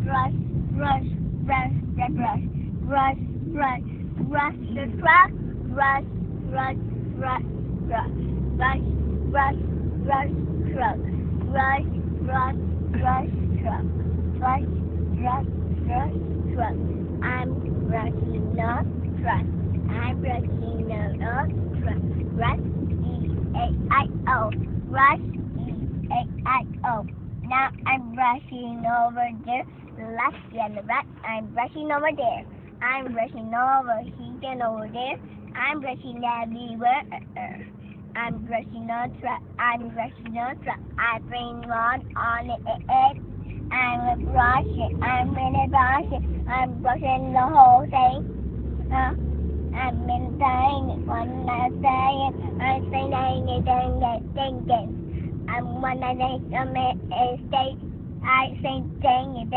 brush, brush, brush the brush, brush, brush, brush the truck, brush, brush, brush, brush, brush, brush, brush truck, brush, brush, brush truck, brush, brush, brush truck. I'm brushing the truck. I'm brushing the truck. Brush, E-A-I-O. Brush, E-A-I-O. Now I'm brushing over there, the left and the right. I'm brushing over there. I'm brushing over here and over there. I'm brushing everywhere. I'm brushing the truck. I'm brushing the truck. I bring on it. I'm brushing. I'm gonna brush it. I'm brushing the whole thing. I'm been saying it one last day. I'm saying it. I'm one of the mistake. I say dang it.